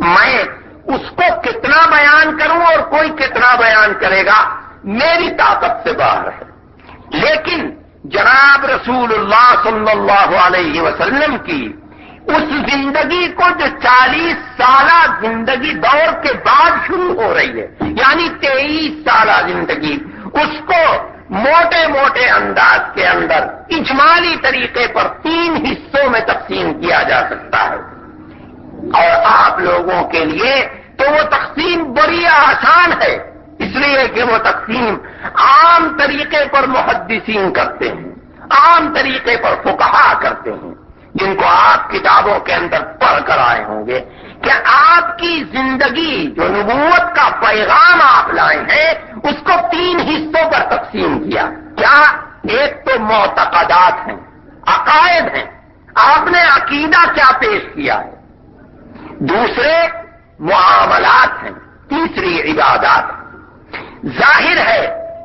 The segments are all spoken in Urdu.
میں اس کو کتنا بیان کروں اور کوئی کتنا بیان کرے گا میری طاقت سے باہر ہے۔ لیکن جناب رسول اللہ صلی اللہ علیہ وسلم کی اس زندگی کو جو 40 سالہ زندگی دور کے بعد شروع ہو رہی ہے، یعنی 23 سالہ زندگی، اس کو موٹے موٹے انداز کے اندر اجمالی طریقے پر 3 حصوں میں تقسیم کیا جا سکتا ہے، اور آپ لوگوں کے لیے تو وہ تقسیم بڑی آسان ہے، اس لیے کہ وہ تقسیم عام طریقے پر محدثین کرتے ہیں، عام طریقے پر فقہا کرتے ہیں، جن کو آپ کتابوں کے اندر پڑھ کر آئے ہوں گے کہ آپ کی زندگی جو نبوت کا پیغام آپ لائے ہیں اس کو 3 حصوں پر تقسیم کیا۔ کیا؟ ایک تو معتقدات ہیں، عقائد ہیں، آپ نے عقیدہ کیا پیش کیا ہے، دوسرے معاملات ہیں، تیسری عبادات۔ ظاہر ہے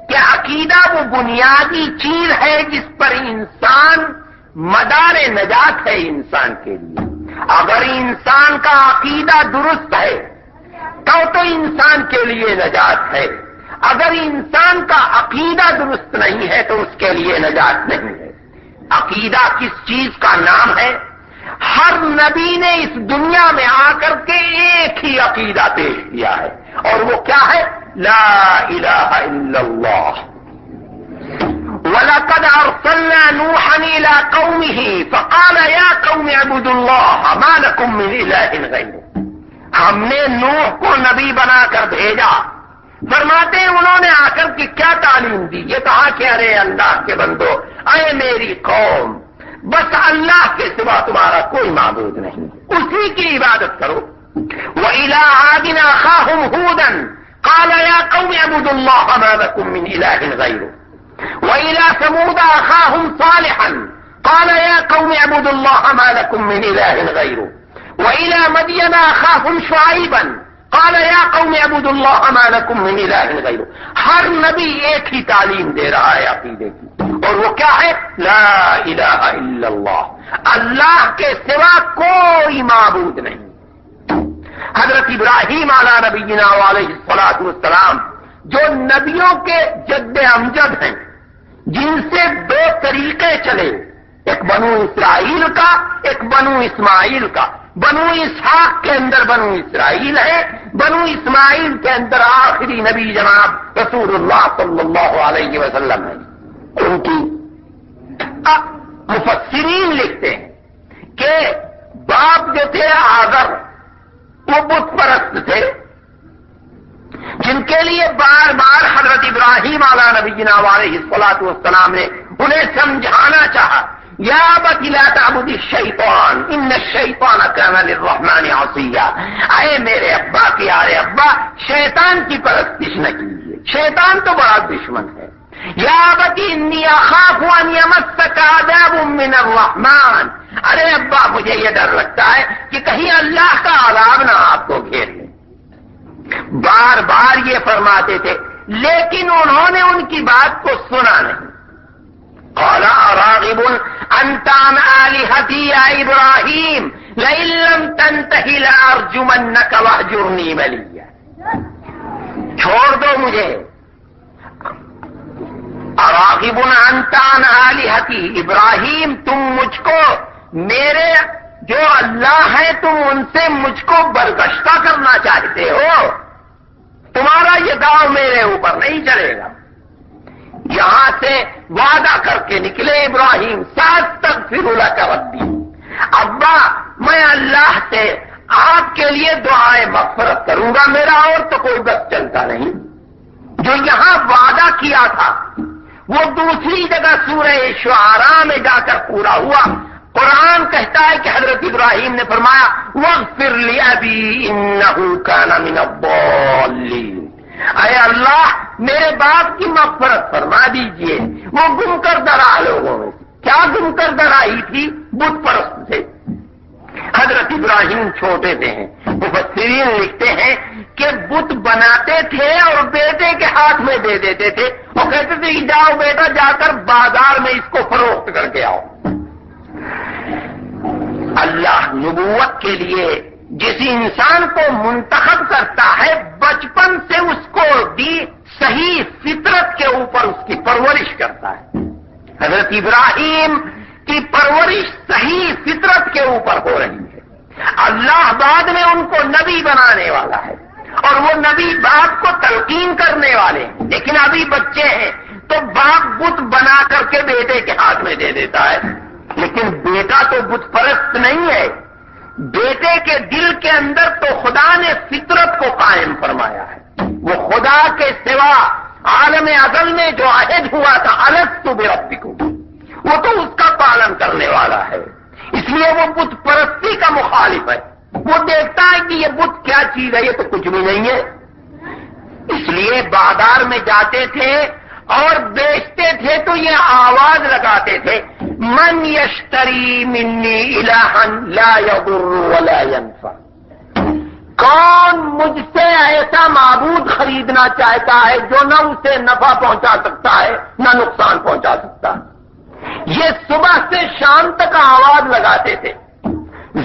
کہ عقیدہ وہ بنیادی چیز ہے جس پر انسان مدار نجات ہے انسان کے لیے۔ اگر انسان کا عقیدہ درست ہے تو انسان کے لیے نجات ہے، اگر انسان کا عقیدہ درست نہیں ہے تو اس کے لیے نجات نہیں ہے۔ عقیدہ کس چیز کا نام ہے؟ ہر نبی نے اس دنیا میں آ کر کے ایک ہی عقیدہ پیش کیا ہے، اور وہ کیا ہے؟ لا الہ الا اللہ۔ وَلَقَدْ أَرْسَلْنَا نُوحًا إِلَىٰ قَوْمِهِ فَقَالَ يَا قَوْمِ اعْبُدُوا اللَّهَ مَا لَكُم مِّنْ إِلَٰهٍ غَيْرُهُ۔ ہم نے نوح کو نبی بنا کر بھیجا، فرماتے ہیں انہوں نے آ کر کے کیا تعلیم دی؟ یہ کہا کہ ارے اللہ کے بندو، اے میری قوم، بس اللہ کے سوا تمہارا کوئی معبود نہیں، اسی کی عبادت کرو۔ وَإِلَىٰ عَادٍ أَخَاهُمْ هُودًا قَالَ يَا قَوْمِ اعْبُدُوا اللَّهَ مَا لَكُم مِّنْ إِلَٰهٍ غَيْرُهُ۔ وَإِلَىٰ ثَمُودَ أَخَاهُمْ صَالِحًا قَالَ يَا قَوْمِ اعْبُدُوا اللَّهَ مَا لَكُم مِّنْ إِلَٰهٍ غَيْرُهُ۔ وَإِلَىٰ مَدْيَنَ أَخَاهُمْ شُعَيْبًا قَالَ يَا قَوْمِ اعْبُدُوا اللَّهَ مَا لَكُم مِّنْ إِلَٰهٍ غَيْرُهُ۔ ہر نبی ایک ہی تعلیم دے رہا ہے عقیدے کی، اور وہ کیا ہے؟ لا الہ الا اللہ، اللہ کے سوا کوئی معبود نہیں۔ حضرت ابراہیم علیہ نبینا علیہ الصلوۃ والسلام جو نبیوں کے جد امجد ہیں، جن سے 2 طریقے چلے، ایک بنو اسرائیل کا، ایک بنو اسماعیل کا۔ بنو اسحاق کے اندر بنو اسرائیل ہے، بنو اسماعیل کے اندر آخری نبی جناب رسول اللہ صلی اللہ علیہ وسلم ہے۔ ان کی مفسرین لکھتے ہیں کہ باپ جو تھے آزر، وہ بت پرست تھے، جن کے لیے بار بار حضرت ابراہیم علیہ نبینا علیہ الصلوۃ والسلام نے انہیں سمجھانا چاہا، یا ابت لا تعبد الشیطان ان الشیطان کان للرحمن عصیا۔ اے میرے ابا کے یارے ابا، شیطان کی پرستش نہ کیجیے، شیطان تو بڑا دشمن ہے۔ یا ابت انی اخاف ان یمسک عذاب من الرحمن۔ ارے ابا مجھے یہ ڈر لگتا ہے کہ کہیں اللہ کا عذاب نہ آپ کو گھیر لے۔ بار بار یہ فرماتے تھے، لیکن انہوں نے ان کی بات کو سنا نہیں۔ قال اراغب انت عن آلهتی یا ابراہیم لئن لم تنتہ لارجمنک واہجرنی ملیا۔ چھوڑ دو مجھے۔ اراغب انت عن آلهتی، ابراہیم تم مجھ کو، میرے جو اللہ ہے تم ان سے مجھ کو برگشتہ کرنا چاہتے ہو، تمہارا یہ داؤ میرے اوپر نہیں چلے گا۔ یہاں سے وعدہ کر کے نکلے ابراہیم، ساستغفر لک ربی، ابا میں اللہ سے آپ کے لیے دعائے مغفرت کروں گا، میرا اور تو کوئی بس چلتا نہیں۔ جو یہاں وعدہ کیا تھا وہ دوسری جگہ سورہ شعراء میں جا کر پورا ہوا۔ قرآن کہتا ہے کہ حضرت ابراہیم نے فرمایا وَاغْفِرْ لِأَبِي إِنَّهُ كَانَ مِنَ الضَّالِّينَ، اے اللہ میرے باپ کی مغفرت فرما دیجئے، وہ گم کردہ راہ لوگوں میں کیا گم کردہ راہی تھی؟ بت پرست تھے۔ حضرت ابراہیم چھوٹے تھے ہیں، مفسرین لکھتے ہیں کہ بت بناتے تھے اور بیٹے کے ہاتھ میں دے دیتے تھے اور کہتے تھے جاؤ بیٹا جا کر بازار میں اس کو فروخت کر کے آؤ۔ اللہ نبوت کے لیے جس انسان کو منتخب کرتا ہے بچپن سے اس کو دی صحیح فطرت کے اوپر اس کی پرورش کرتا ہے. حضرت ابراہیم کی پرورش صحیح فطرت کے اوپر ہو رہی ہے. اللہ بعد میں ان کو نبی بنانے والا ہے اور وہ نبی باپ کو تلقین کرنے والے ہیں، لیکن ابھی بچے ہیں تو باپ بت بنا کر کے بیٹے کے ہاتھ میں دے دیتا ہے. لیکن بیٹا تو بت پرست نہیں ہے. بیٹے کے دل کے اندر تو خدا نے فطرت کو قائم فرمایا ہے. وہ خدا کے سوا عالم ازل میں جو عہد ہوا تھا الست بربکم، وہ تو اس کا پالن کرنے والا ہے. اس لیے وہ بت پرستی کا مخالف ہے. وہ دیکھتا ہے کہ یہ بت کیا چیز ہے، یہ تو کچھ بھی نہیں ہے. اس لیے بازار میں جاتے تھے اور بیچتے تھے تو یہ آواز لگاتے تھے من یشتری منی الہا لا یضر ولا ینفع. کون مجھ سے ایسا معبود خریدنا چاہتا ہے جو نہ اسے نفع پہنچا سکتا ہے نہ نقصان پہنچا سکتا ہے. یہ صبح سے شام تک آواز لگاتے تھے.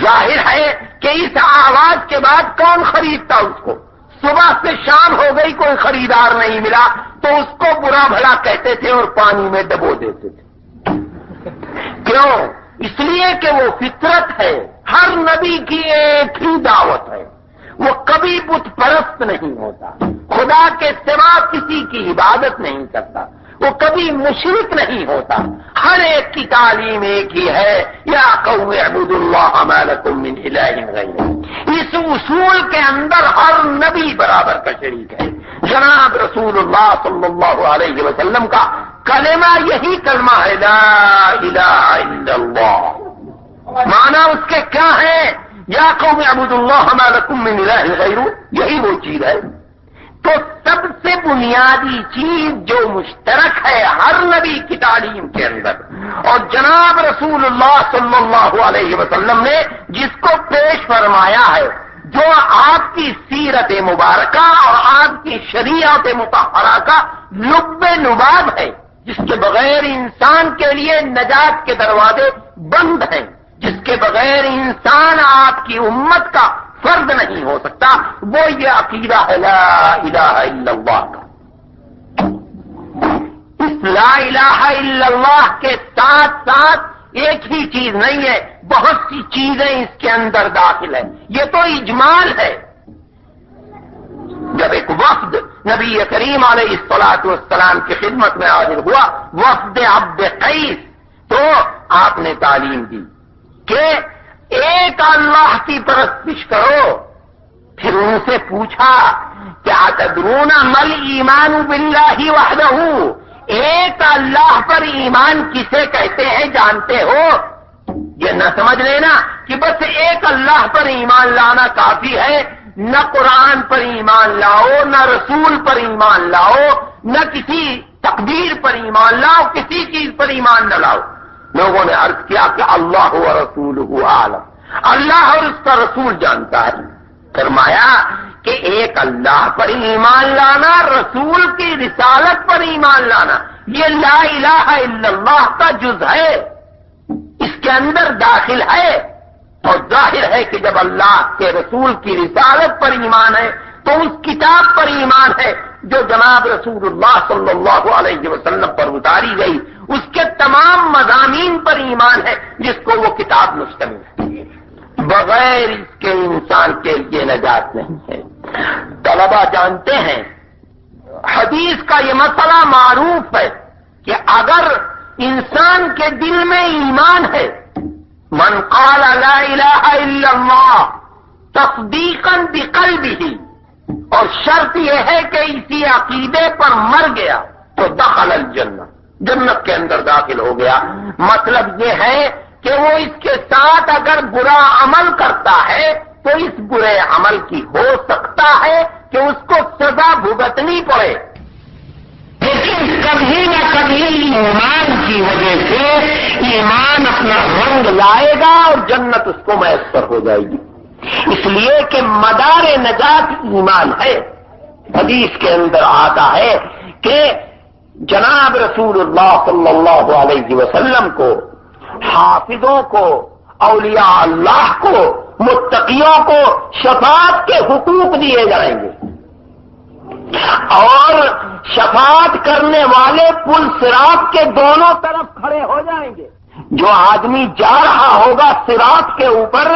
ظاہر ہے کہ اس آواز کے بعد کون خریدتا اس کو. صبح سے شام ہو گئی کوئی خریدار نہیں ملا تو اس کو برا بھلا کہتے تھے اور پانی میں ڈبو دیتے تھے. کیوں؟ اس لیے کہ وہ فطرت ہے. ہر نبی کی ایک ہی دعوت ہے، وہ کبھی بت پرست نہیں ہوتا، خدا کے سوا کسی کی عبادت نہیں کرتا، وہ کبھی مشرک نہیں ہوتا. ہر ایک کی تعلیم ایک ہی ہے، یا قوم اعبدوا اللہ ما لکم من الہ غیرہ. اس اصول کے اندر ہر نبی برابر کا شریک ہے. جناب رسول اللہ صلی اللہ علیہ وسلم کا کلمہ یہی کلمہ ہے لا الہ الا اللہ. معنی اس کے کیا ہے؟ یا قوم اعبدوا اللہ ما لکم من الہ غیرہ. یہی وہ چیز ہے. تو سب سے بنیادی چیز جو مشترک ہے ہر نبی کی تعلیم کے اندر اور جناب رسول اللہ صلی اللہ علیہ وسلم نے جس کو پیش فرمایا ہے، جو آپ کی سیرت مبارکہ اور آپ کی شریعت مطہرہ کا لب لباب ہے، جس کے بغیر انسان کے لیے نجات کے دروازے بند ہیں، جس کے بغیر انسان آپ کی امت کا فرد نہیں ہو سکتا، وہ یہ عقیدہ ہے لا الہ الا اللہ کا. اس لا الہ الا اللہ کے ساتھ ساتھ ایک ہی چیز نہیں ہے، بہت سی چیزیں اس کے اندر داخل ہیں. یہ تو اجمال ہے. جب ایک وفد نبی کریم علیہ الصلوۃ والسلام کی خدمت میں حاضر ہوا، وفد عبد قیس، تو آپ نے تعلیم دی کہ ایک اللہ کی پرستش کرو. پھر ان سے پوچھا کیا تدرون مل ایمان باللہ وحدہ، ایک اللہ پر ایمان کسے کہتے ہیں جانتے ہو؟ یہ نہ سمجھ لینا کہ بس ایک اللہ پر ایمان لانا کافی ہے، نہ قرآن پر ایمان لاؤ، نہ رسول پر ایمان لاؤ، نہ کسی تقدیر پر ایمان لاؤ، کسی چیز پر ایمان نہ لاؤ. لوگوں نے عرض کیا کہ اللہ و رسولہ عالم، اللہ اور اس کا رسول جانتا ہے. فرمایا کہ ایک اللہ پر ایمان لانا، رسول کی رسالت پر ایمان لانا، یہ لا الہ الا اللہ کا جز ہے، اس کے اندر داخل ہے. اور ظاہر ہے کہ جب اللہ کے رسول کی رسالت پر ایمان ہے تو اس کتاب پر ایمان ہے جو جناب رسول اللہ صلی اللہ علیہ وسلم پر اتاری گئی، اس کے تمام مضامین پر ایمان ہے جس کو وہ کتاب مشتمل ہے. بغیر اس کے انسان کے لیے نجات نہیں ہے. طلبہ جانتے ہیں حدیث کا یہ مسئلہ معروف ہے کہ اگر انسان کے دل میں ایمان ہے، من قال لا الہ الا اللہ تصدیقا بقلبہ، اور شرط یہ ہے کہ اسی عقیدے پر مر گیا تو دخل الجنہ، جنت کے اندر داخل ہو گیا. مطلب یہ ہے کہ وہ اس کے ساتھ اگر برا عمل کرتا ہے تو اس برے عمل کی ہو سکتا ہے کہ اس کو سزا بھگتنی پڑے، لیکن کبھی نہ کبھی ایمان کی وجہ سے ایمان اپنا رنگ لائے گا اور جنت اس کو میسر ہو جائے گی. اس لیے کہ مدار نجات ایمان ہے. حدیث کے اندر آتا ہے کہ جناب رسول اللہ صلی اللہ علیہ وسلم کو، حافظوں کو اولیاء اللہ کو، متقیوں کو شفاعت کے حقوق دیے جائیں گے، اور شفاعت کرنے والے پل صراط کے دونوں طرف کھڑے ہو جائیں گے۔ جو آدمی جا رہا ہوگا صراط کے اوپر،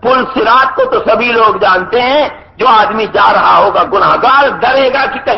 پل صراط کو تو سبھی لوگ جانتے ہیں، جو آدمی جا رہا ہوگا گناہگار ڈرے گا کہ کہیں